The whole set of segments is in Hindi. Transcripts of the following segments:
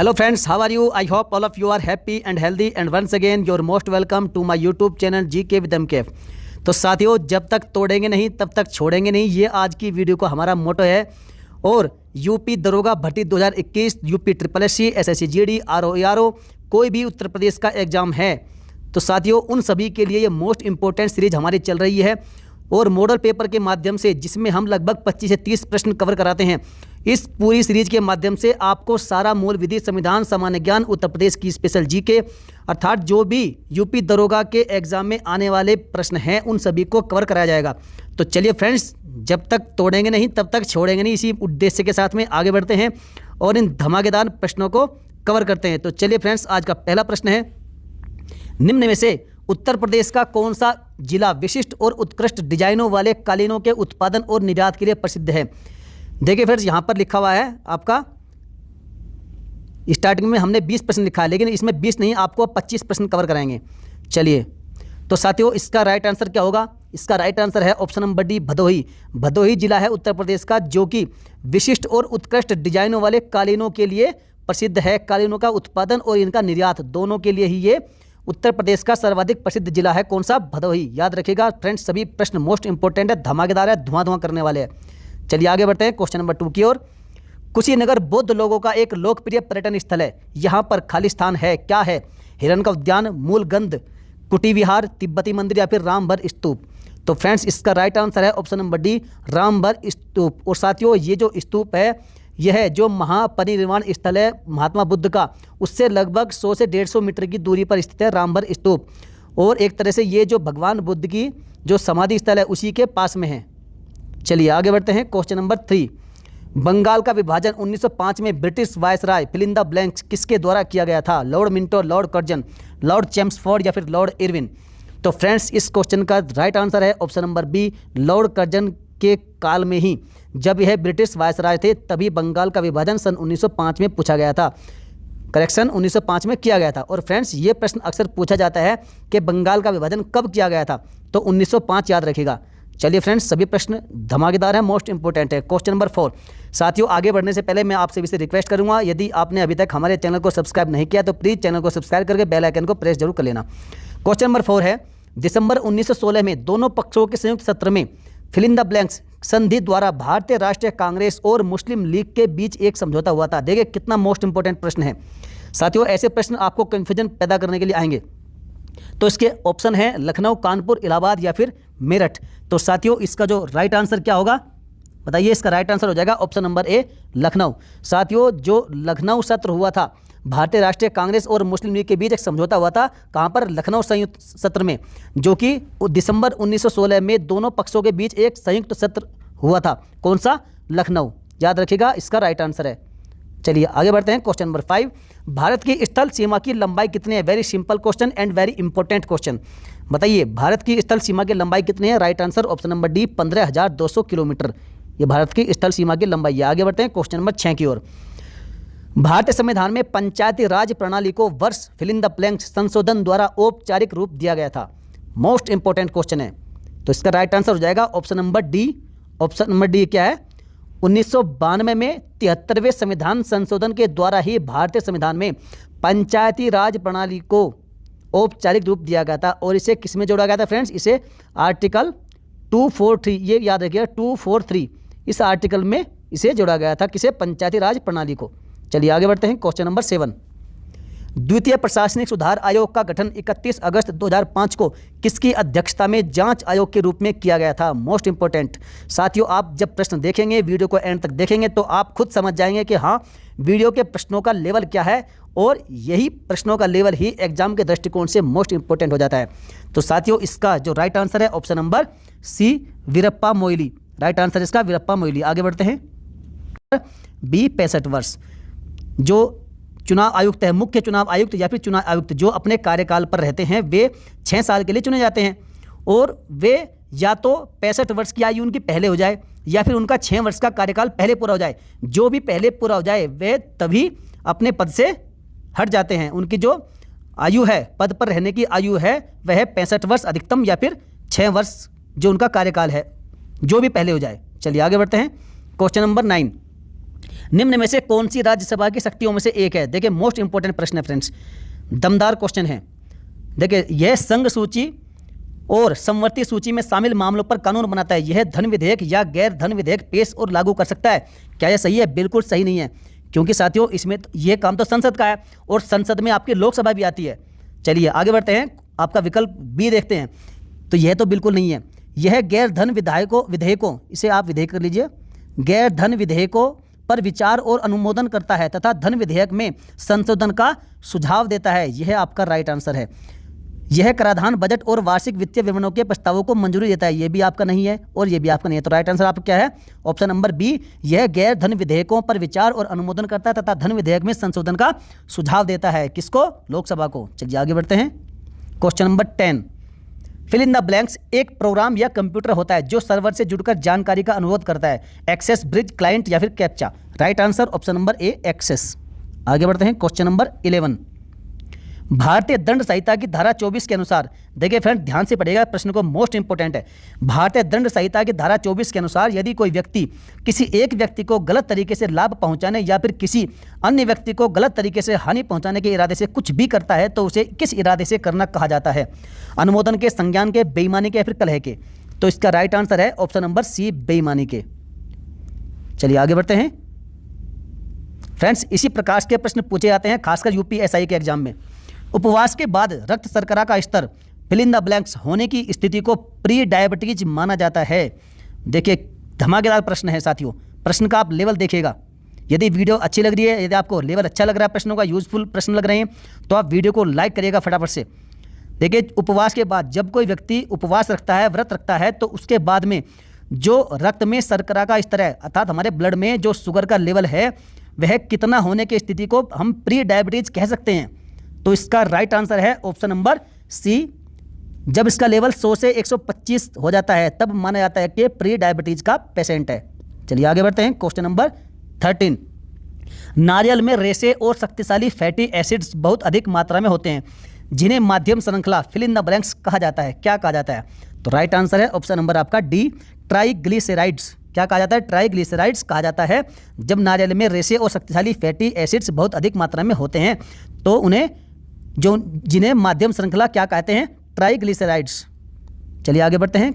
Hello friends, how are you? I hope all of you are happy and healthy and once again you're most welcome to my YouTube channel GK with MKF। तो साथियों, जब तक तोड़ेंगे नहीं तब तक छोड़ेंगे नहीं, ये आज की वीडियो को हमारा मोटो है। और यूपी दरोगा भर्ती 2021, UP SSC, SSC GD, RO कोई भी उत्तर प्रदेश का एग्जाम है तो साथियों उन सभी के लिए ये मोस्ट इंपॉर्टेंट सीरीज हमारी चल रही है और मॉडल पेपर के माध्यम से, जिसमें हम लगभग 25 से 30 प्रश्न कवर कराते हैं। इस पूरी सीरीज के माध्यम से आपको सारा मूल विधि, संविधान, सामान्य ज्ञान, उत्तर प्रदेश की स्पेशल जीके अर्थात जो भी यूपी दरोगा के एग्जाम में आने वाले प्रश्न हैं उन सभी को कवर कराया जाएगा। तो चलिए फ्रेंड्स, जब तक तोड़ेंगे नहीं तब तक छोड़ेंगे नहीं, इसी उद्देश्य के साथ में आगे बढ़ते हैं और इन धमाकेदार प्रश्नों को कवर करते हैं। तो चलिए फ्रेंड्स, आज का पहला प्रश्न है, निम्न में से उत्तर प्रदेश का कौन सा जिला विशिष्ट और उत्कृष्ट डिजाइनों वाले कालीनों के उत्पादन और निर्यात के लिए प्रसिद्ध है? देखिए फ्रेंड्स, यहाँ पर लिखा हुआ है आपका, स्टार्टिंग में हमने 20 प्रश्न लिखा है लेकिन इसमें 20 नहीं, आपको 25 प्रश्न कवर कराएंगे। चलिए, तो साथियों इसका राइट आंसर क्या होगा? इसका राइट आंसर है option number D, Bhadohi. Bhadohi जिला है उत्तर प्रदेश का, जो कि विशिष्ट और उत्कृष्ट डिजाइनों वाले कालीनों के लिए प्रसिद्ध है। कालीनों का उत्पादन और इनका निर्यात दोनों के लिए ही ये उत्तर प्रदेश का सर्वाधिक प्रसिद्ध जिला है। कौन सा? भदोही। याद रखिएगा फ्रेंड्स, सभी प्रश्न मोस्ट इंपॉर्टेंट है, धमाकेदार है, धुआं करने वाले हैं। चलिए आगे बढ़ते हैं क्वेश्चन नंबर 2 की ओर। कुशीनगर बौद्ध लोगों का एक लोकप्रिय पर्यटन स्थल है, यहाँ पर खाली स्थान है, क्या है? हिरण का उद्यान, मूलगंध, कुटी विहार, तिब्बती मंदिर या फिर रामभर स्तूप? तो फ्रेंड्स इसका राइट आंसर है ऑप्शन नंबर डी, रामभर स्तूप। और साथियों ये जो स्तूप है यह है जो महापरिनिर्वाण स्थल है महात्मा बुद्ध का, उससे लगभग 100 से 150 मीटर की दूरी पर स्थित है रामभर स्तूप। और एक तरह से ये जो भगवान बुद्ध की जो समाधि स्थल है उसी के पास में है। चलिए आगे बढ़ते हैं क्वेश्चन नंबर 3। बंगाल का विभाजन 1905 में British viceroy fill in the blanks किसके द्वारा किया गया था? Lord Minto, Lord Curzon, Lord Chelmsford या फिर लॉर्ड इरविन? तो फ्रेंड्स इस क्वेश्चन का राइट आंसर है option number B, Lord Curzon के काल में ही, जब यह ब्रिटिश वायसराय थे तभी बंगाल का विभाजन सन 1905 में पूछा गया था। करेक्शन, 1905 में किया गया था। और फ्रेंड्स ये प्रश्न अक्सर पूछा जाता है कि बंगाल का विभाजन कब किया गया था, तो 1905 याद रखिएगा। चलिए फ्रेंड्स, सभी प्रश्न धमाकेदार हैं, मोस्ट इंपॉर्टेंट है। Question number 4। साथियों आगे बढ़ने से पहले मैं आप सभी से रिक्वेस्ट करूंगा, यदि आपने अभी तक हमारे चैनल को सब्सक्राइब नहीं किया तो प्लीज़ चैनल को सब्सक्राइब करके बेल आइकन को प्रेस जरूर कर लेना। क्वेश्चन नंबर 4 है, दिसंबर 1916 में दोनों पक्षों के संयुक्त सत्र में फिल इन द ब्लैंक्स संधि द्वारा भारतीय राष्ट्रीय कांग्रेस और मुस्लिम लीग के बीच एक समझौता हुआ था। देखिए कितना मोस्ट इंपॉर्टेंट प्रश्न है साथियों, ऐसे प्रश्न आपको कन्फ्यूजन पैदा करने के लिए आएंगे। तो इसके ऑप्शन है लखनऊ, कानपुर, इलाहाबाद या फिर मेरठ। तो साथियों इसका जो राइट आंसर क्या होगा बताइए? इसका राइट आंसर हो जाएगा ऑप्शन नंबर ए, लखनऊ। साथियों जो लखनऊ सत्र हुआ था, भारतीय राष्ट्रीय कांग्रेस और मुस्लिम लीग के बीच एक समझौता हुआ था, कहाँ पर? लखनऊ संयुक्त सत्र में, जो कि दिसंबर 1916 में दोनों पक्षों के बीच एक संयुक्त सत्र हुआ था। कौन सा? लखनऊ। याद रखिएगा, इसका राइट आंसर है। चलिए आगे बढ़ते हैं क्वेश्चन नंबर 5। भारत की स्थल सीमा की लंबाई कितनी है? Very simple question and very important question. बताइए भारत की स्थल सीमा की लंबाई कितनी है? Right answer option number D, 15,200 kilometre. ये भारत की स्थल सीमा की लंबाई है। आगे बढ़ते हैं क्वेश्चन नंबर 6 की ओर। भारतीय संविधान में पंचायती राज प्रणाली को वर्ष फिल इन द ब्लैंक्स संशोधन द्वारा औपचारिक रूप दिया गया था। मोस्ट इंपॉर्टेंट क्वेश्चन है, तो इसका राइट आंसर हो जाएगा option number D. Option number D क्या है? 1992 में 73वें संविधान संशोधन के द्वारा ही भारतीय संविधान में पंचायती राज प्रणाली को औपचारिक रूप दिया गया था। और इसे किसमें जोड़ा गया था फ्रेंड्स? इसे आर्टिकल 243, ये याद रखिएगा 243, इस आर्टिकल में इसे जोड़ा गया था। किसे? पंचायती राज प्रणाली को। चलिए आगे बढ़ते हैं क्वेश्चन नंबर 7। द्वितीय प्रशासनिक सुधार आयोग का गठन 31 अगस्त 2005 को किसकी अध्यक्षता में जांच आयोग के रूप में किया गया था? मोस्ट इंपॉर्टेंट साथियों, आप जब प्रश्न देखेंगे, वीडियो को एंड तक देखेंगे तो आप खुद समझ जाएंगे कि हाँ वीडियो के प्रश्नों का लेवल क्या है, और यही प्रश्नों का लेवल ही एग्जाम के दृष्टिकोण से मोस्ट इंपॉर्टेंट हो जाता है। तो साथियों इसका जो राइट आंसर है option number C, Veerappa Moily. Right answer इसका वीरप्पा मोइली। आगे बढ़ते हैं बी, 65 वर्ष। जो चुनाव आयुक्त है, मुख्य चुनाव आयुक्त या फिर चुनाव आयुक्त, जो अपने कार्यकाल पर रहते हैं वे 6 साल के लिए चुने जाते हैं। और वे या तो 65 वर्ष की आयु उनकी पहले हो जाए या फिर उनका 6 वर्ष का कार्यकाल पहले पूरा हो जाए। जो भी पहले पूरा हो जाए वे तभी अपने पद से हट जाते हैं। उनकी जो आयु है, पद पर रहने की आयु है, वह है 65 वर्ष अधिकतम या फिर 6 वर्ष जो उनका कार्यकाल है, जो भी पहले हो जाए। चलिए आगे बढ़ते हैं क्वेश्चन नंबर 9। निम्न में से कौन सी राज्यसभा की शक्तियों में से एक है? देखिए मोस्ट इंपॉर्टेंट प्रश्न है फ्रेंड्स, दमदार क्वेश्चन है। देखिए यह संघ सूची और समवर्ती सूची में शामिल मामलों पर कानून बनाता है। यह धन विधेयक या गैर धन विधेयक पेश और लागू कर सकता है। क्या यह सही है? बिल्कुल सही नहीं है, क्योंकि साथियों इसमें यह काम तो संसद का है और संसद में आपकी लोकसभा भी आती है। चलिए आगे बढ़ते हैं, आपका विकल्प बी देखते हैं। तो यह तो बिल्कुल नहीं है। यह गैर धन विधेयकों, इसे आप विधेयक कर लीजिए, गैर धन विधेयकों पर विचार और अनुमोदन करता है तथा धन विधेयक में संशोधन का सुझाव देता है। यह आपका राइट आंसर है। यह कराधान, बजट और वार्षिक वित्तीय विवरणों के प्रस्तावों को मंजूरी देता है। यह भी आपका नहीं है और यह भी आपका नहीं है। तो राइट आंसर आपका क्या है? ऑप्शन नंबर बी, यह गैर धन विधेयकों पर विचार और अनुमोदन करता है तथा धन विधेयक में संशोधन का सुझाव देता है। किसको? लोकसभा को। चलिए आगे बढ़ते हैं। Question number 10, fill in the blanks एक प्रोग्राम या कंप्यूटर होता है जो सर्वर से जुड़कर जानकारी का अनुरोध करता है। एक्सेस, ब्रिज, क्लाइंट या फिर captcha? Right answer option number A, access. आगे बढ़ते हैं। क्वेश्चन नंबर 11, भारतीय दंड संहिता की धारा 24 के अनुसार, देखिए फ्रेंड ध्यान से पढ़िएगा, प्रश्न को मोस्ट इंपोर्टेंट है। भारतीय दंड संहिता की धारा 24 के अनुसार यदि कोई व्यक्ति किसी एक व्यक्ति को गलत तरीके से लाभ पहुंचाने या फिर किसी अन्य व्यक्ति को गलत तरीके से हानि पहुंचाने के इरादे से कुछ भी करता है तो उसे किस इरादे से करना कहा जाता है? अनुमोदन के, संज्ञान के, बेईमानी के या फिर कलह के? तो इसका राइट आंसर है ऑप्शन नंबर सी, बेईमानी के। चलिए आगे बढ़ते हैं फ्रेंड्स। इसी प्रकार के प्रश्न पूछे जाते हैं खासकर यूपीएसआई के एग्जाम में। उपवास के बाद रक्त शर्करा का स्तर फिल इन द ब्लैंक्स होने की स्थिति को प्री डायबिटीज माना जाता है। देखिए धमाकेदार प्रश्न है साथियों, प्रश्न का आप लेवल देखिएगा। यदि वीडियो अच्छी लग रही है, यदि आपको लेवल अच्छा लग रहा है, प्रश्नों का यूजफुल प्रश्न लग रहे हैं, तो आप वीडियो को लाइक करिएगा फटाफट से। देखिए उपवास के बाद जब कोई व्यक्ति उपवास रखता है, व्रत रखता है, तो उसके बाद में जो रक्त में शर्करा का स्तर है, अर्थात हमारे ब्लड में जो शुगर का लेवल है वह कितना होने की स्थिति को हम प्री डायबिटीज कह सकते हैं। तो इसका राइट आंसर है ऑप्शन नंबर सी, जब इसका लेवल 100 से 125 हो जाता है तब माना जाता है कि प्री डायबिटीज का पेशेंट है। चलिए आगे बढ़ते हैं। क्वेश्चन नंबर 13, नारियल में रेशे और शक्तिशाली फैटी एसिड्स बहुत अधिक मात्रा में होते हैं जिन्हें माध्यम श्रृंखला फिल इन द ब्लैंक्स कहा जाता है। क्या कहा जाता है? तो राइट आंसर है ऑप्शन नंबर आपका डी, ट्राइग्लिसराइड्स। क्या कहा जाता है? ट्राइग्लिसराइड्स कहा जाता है जब नारियल में रेशे और शक्तिशाली फैटी एसिड्स बहुत अधिक मात्रा में होते हैं तो उन्हें जिन्हें माध्यम श्रृंखला क्या कहते हैं? ट्राइग्लिसराइड्स। चलिए आगे बढ़ते हैं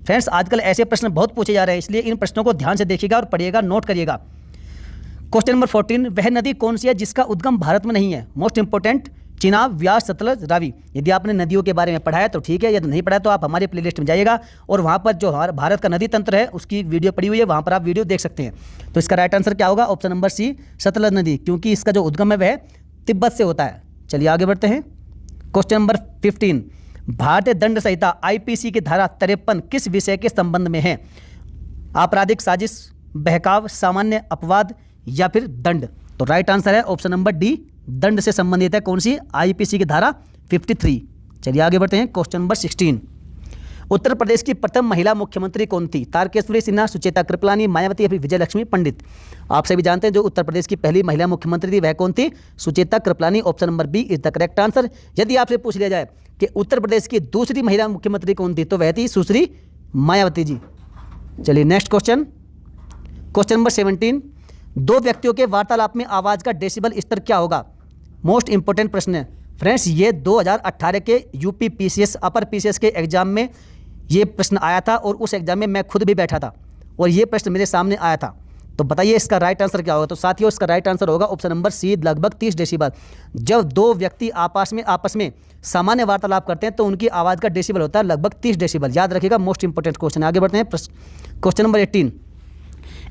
फ्रेंड्स। आजकल ऐसे प्रश्न बहुत पूछे जा रहे हैं, इसलिए इन प्रश्नों को ध्यान से देखिएगा और पढ़िएगा, नोट करिएगा। क्वेश्चन नंबर 14, वह नदी कौन सी है जिसका उद्गम भारत में नहीं है? मोस्ट इंपोर्टेंट, चिनाब, व्यास, सतलज, रावी। यदि आपने नदियों के बारे में पढ़ा है तो ठीक है, यदि नहीं पढ़ा है तो आप हमारे प्लेलिस्ट में जाइएगा और वहाँ पर जो भारत का नदी तंत्र है उसकी वीडियो पड़ी हुई है, वहाँ पर आप वीडियो देख सकते हैं। तो इसका राइट आंसर क्या होगा? ऑप्शन नंबर सी, सतलज नदी, क्योंकि इसका जो उद्गम है वह तिब्बत से होता है। चलिए आगे बढ़ते हैं। क्वेश्चन नंबर 15, भारतीय दंड संहिता आईपीसी की धारा 53 किस विषय के संबंध में है? आपराधिक साजिश, बहकाव, सामान्य अपवाद या फिर दंड? तो राइट आंसर है ऑप्शन नंबर डी, दंड से संबंधित है। कौन सी? आईपीसी की धारा 53। चलिए आगे बढ़ते हैं। क्वेश्चन नंबर 16, उत्तर प्रदेश की प्रथम महिला मुख्यमंत्री कौन थी? तारकेश्वरी सिन्हा, सुचेता कृपलानी, मायावती या फिर विजयलक्ष्मी पंडित? आप सभी जानते हैं जो उत्तर प्रदेश की पहली महिला मुख्यमंत्री थी वह कौन थी? Sucheta Kripalani. Option number B is the correct answer. यदि आपसे पूछ लिया जाए कि उत्तर प्रदेश की दूसरी महिला मुख्यमंत्री कौन थी तो वह थी सुश्री मायावती जी। चलिए नेक्स्ट क्वेश्चन, क्वेश्चन नंबर 17, दो व्यक्तियों के वार्तालाप में आवाज़ का डेसिबल स्तर क्या होगा? मोस्ट इंपोर्टेंट प्रश्न है फ्रेंड्स, ये 2018 के यूपी पीसीएस अपर पीसीएस के एग्जाम में ये प्रश्न आया था और उस एग्जाम में मैं खुद भी बैठा था और ये प्रश्न मेरे सामने आया था। तो बताइए इसका राइट आंसर क्या होगा? तो साथियों इसका राइट आंसर होगा ऑप्शन नंबर सी, लगभग 30 डेसिबल। जब दो व्यक्ति आपस में सामान्य वार्तालाप करते हैं तो उनकी आवाज़ का डेसिबल होता है लगभग 30 डेसिबल। याद रखिएगा, मोस्ट इंपोर्टेंट क्वेश्चन। आगे बढ़ते हैं। क्वेश्चन नंबर 18,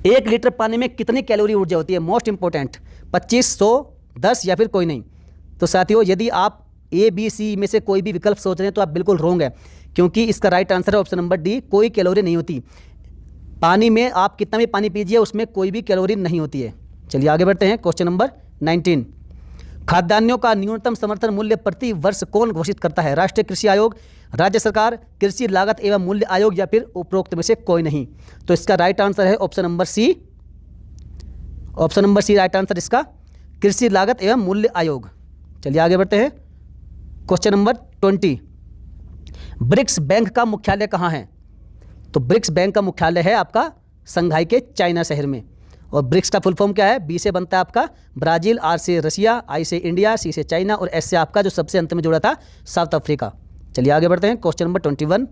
1 लीटर पानी में कितनी कैलोरी ऊर्जा होती है? मोस्ट इंपोर्टेंट, 25, 100, 10 या फिर कोई नहीं? तो साथियों यदि आप ए बी सी में से कोई भी विकल्प सोच रहे हैं तो आप बिल्कुल रॉन्ग है, क्योंकि इसका राइट आंसर है ऑप्शन नंबर डी, कोई कैलोरी नहीं होती। पानी में आप कितना भी पानी पीजिए उसमें कोई भी कैलोरी नहीं होती है। चलिए आगे बढ़ते हैं। क्वेश्चन नंबर 19, खाद्यान्नों का न्यूनतम समर्थन मूल्य प्रति वर्ष कौन घोषित करता है? राष्ट्रीय कृषि आयोग, राज्य सरकार, कृषि लागत एवं मूल्य आयोग या फिर उपरोक्त में से कोई नहीं? तो इसका राइट आंसर है option number C, option number C right answer इसका, कृषि लागत एवं मूल्य आयोग। चलिए आगे बढ़ते हैं। क्वेश्चन नंबर 20, ब्रिक्स बैंक का मुख्यालय कहाँ है? तो ब्रिक्स बैंक का मुख्यालय है आपका संघाई के चाइना शहर में। और ब्रिक्स का फुल फॉर्म क्या है? बी से बनता है आपका ब्राज़ील, आर से रशिया, आई से इंडिया, सी से चाइना और एस से आपका जो सबसे अंत में जुड़ा था साउथ अफ्रीका। चलिए आगे बढ़ते हैं। क्वेश्चन नंबर 21,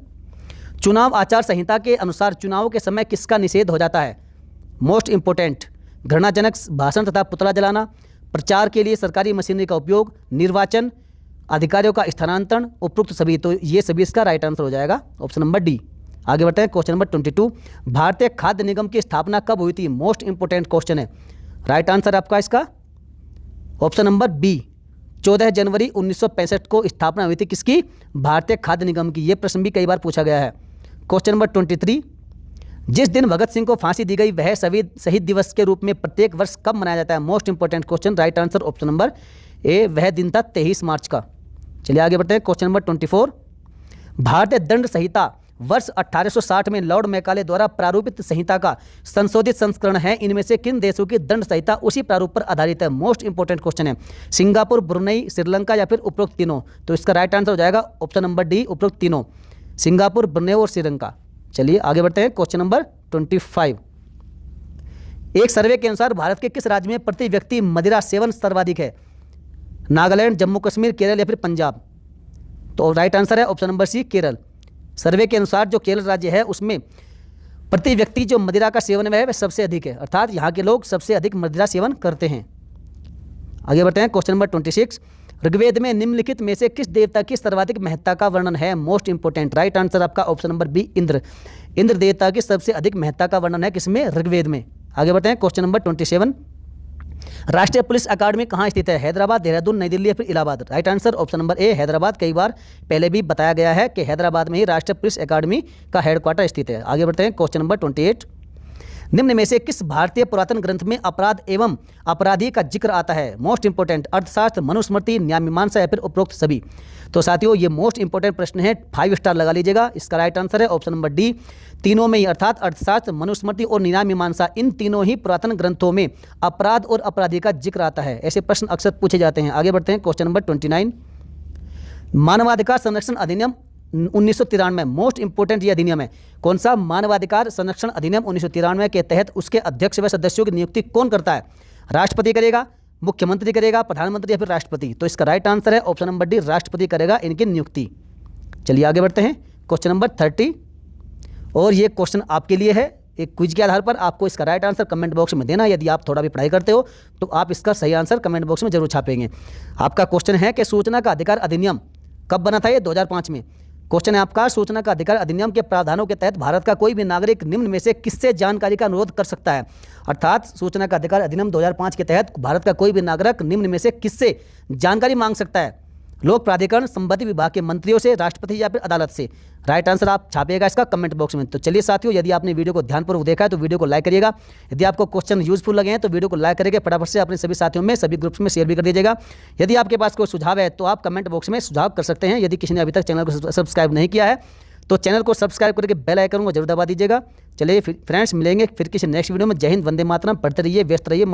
चुनाव आचार संहिता के अनुसार चुनाव के समय किसका निषेध हो जाता है? मोस्ट इंपोर्टेंट, घृणाजनक भाषण तथा पुतला जलाना, प्रचार के लिए सरकारी मशीनरी का उपयोग, निर्वाचन अधिकारियों का स्थानांतरण, उपरोक्त सभी। तो ये सभी इसका राइट आंसर हो जाएगा ऑप्शन नंबर डी। आगे बढ़ते हैं। क्वेश्चन नंबर 22, भारतीय खाद्य निगम की स्थापना कब हुई थी? मोस्ट इंपोर्टेंट क्वेश्चन है। राइट आंसर आपका इसका ऑप्शन नंबर बी, 14 जनवरी 1965 को स्थापना हुई थी किसकी? भारतीय खाद्य निगम की। ये प्रश्न भी कई बार पूछा गया है। क्वेश्चन नंबर 23, जिस दिन भगत सिंह को फांसी दी गई वह शहीद दिवस के रूप में प्रत्येक वर्ष कब मनाया जाता है? Most important question. Right answer option number ए, वह दिन था 23 मार्च का। चलिए आगे बढ़ते हैं। क्वेश्चन नंबर 24, भारतीय दंड संहिता वर्ष 1860 में लॉर्ड मैकाले द्वारा प्रारूपित संहिता का संशोधित संस्करण है। इनमें से किन देशों की दंड संहिता उसी प्रारूप पर आधारित है? मोस्ट इंपोर्टेंट क्वेश्चन है। सिंगापुर, ब्रुनई, श्रीलंका या फिर उपरोक्त तीनों। तो इसका राइट आंसर हो जाएगा ऑप्शन नंबर डी, उपरोक्त तीनों, सिंगापुर, ब्रुनई और श्रीलंका। चलिए आगे बढ़ते हैं। क्वेश्चन नंबर 25, एक सर्वे के अनुसार भारत के किस राज्य में प्रति व्यक्ति मदिरा सेवन सर्वाधिक है? नागालैंड, जम्मू कश्मीर, केरल या फिर पंजाब। तो राइट आंसर है ऑप्शन नंबर सी, केरल। सर्वे के अनुसार जो केरल राज्य है उसमें प्रति व्यक्ति जो मदिरा का सेवन है वह सबसे अधिक है, अर्थात यहाँ के लोग सबसे अधिक मदिरा सेवन करते हैं। आगे बढ़ते हैं। क्वेश्चन नंबर 26, ऋग्वेद में निम्नलिखित में से किस देवता की सर्वाधिक महत्ता का वर्णन है? Most important. राइट आंसर आपका option number B, Indra. Indra देवता की सबसे अधिक महत्ता का वर्णन है किसमें? ऋग्वेद में। आगे बढ़ते हैं। क्वेश्चन नंबर 27, राष्ट्रीय पुलिस अकादमी कहाँ स्थित है? हैदराबाद, देहरादून, नई दिल्ली या फिर Allahabad. Right answer option number ए, हैदराबाद। कई बार पहले भी बताया गया है कि हैदराबाद में ही राष्ट्रीय पुलिस अकादमी का हेडक्वार्टर स्थित है। आगे बढ़ते हैं। क्वेश्चन नंबर 28, निम्न में से किस भारतीय पुरातन ग्रंथ में अपराध एवं अपराधी का जिक्र आता है? मोस्ट इंपोर्टेंट, अर्थशास्त्र, मनुस्मृति, न्याय मीमांसा या फिर उपरोक्त सभी। तो साथियों ये मोस्ट इंपोर्टेंट प्रश्न है, 5 स्टार लगा लीजिएगा। इसका राइट आंसर है ऑप्शन नंबर डी, तीनों में ही, अर्थात अर्थशास्त्र, मनुस्मृति और न्याय मीमांसा, इन तीनों ही पुरातन ग्रंथों में अपराध और अपराधी का जिक्र आता है। ऐसे प्रश्न अक्सर पूछे जाते हैं। आगे बढ़ते हैं। क्वेश्चन नंबर 29, मानवाधिकार संरक्षण अधिनियम 1993, मोस्ट इंपोर्टेंट ये अधिनियम है। कौन सा? मानवाधिकार संरक्षण अधिनियम 1993 के तहत उसके अध्यक्ष व सदस्यों की नियुक्ति कौन करता है? राष्ट्रपति करेगा, मुख्यमंत्री करेगा, प्रधानमंत्री या फिर राष्ट्रपति। तो इसका राइट आंसर है ऑप्शन नंबर डी, राष्ट्रपति करेगा इनकी नियुक्ति। चलिए आगे बढ़ते हैं। क्वेश्चन नंबर 30, और ये क्वेश्चन आपके लिए है, एक क्विज के आधार पर आपको इसका राइट आंसर कमेंट बॉक्स में देना। यदि आप थोड़ा भी पढ़ाई करते हो तो आप इसका सही आंसर कमेंट बॉक्स में जरूर छापेंगे। आपका क्वेश्चन है कि सूचना का अधिकार अधिनियम कब बना था? ये 2005 में। क्वेश्चन है आपका, सूचना का अधिकार अधिनियम के प्रावधानों के तहत भारत का कोई भी नागरिक निम्न में से किससे जानकारी का अनुरोध कर सकता है? अर्थात सूचना का अधिकार अधिनियम 2005 के तहत भारत का कोई भी नागरिक निम्न में से किससे जानकारी मांग सकता है? लोक प्राधिकरण, संबंधित विभाग के मंत्रियों से, राष्ट्रपति या फिर अदालत से। राइट आंसर आप छापिएगा इसका कमेंट बॉक्स में। तो चलिए साथियों, यदि आपने वीडियो को ध्यानपूर्वक देखा है तो वीडियो को लाइक करिएगा। यदि आपको क्वेश्चन यूजफुल लगे हैं तो वीडियो को लाइक करके फटाफट से अपने सभी साथियों में, सभी ग्रुप्स में शेयर भी कर दीजिएगा। यदि आपके पास कोई सुझाव है तो आप कमेंट बॉक्स में सुझाव कर सकते हैं। यदि किसी ने अभी तक चैनल को सब्सक्राइब नहीं किया है तो चैनल को सब्सक्राइब करके बेल आइकन को जरूर दबा दीजिएगा। चलिए फ्रेंड्स, मिलेंगे फिर किसी नेक्स्ट वीडियो में। जय हिंद, वंदे मातरम। पढ़ते रहिए, व्यस्त रहिए।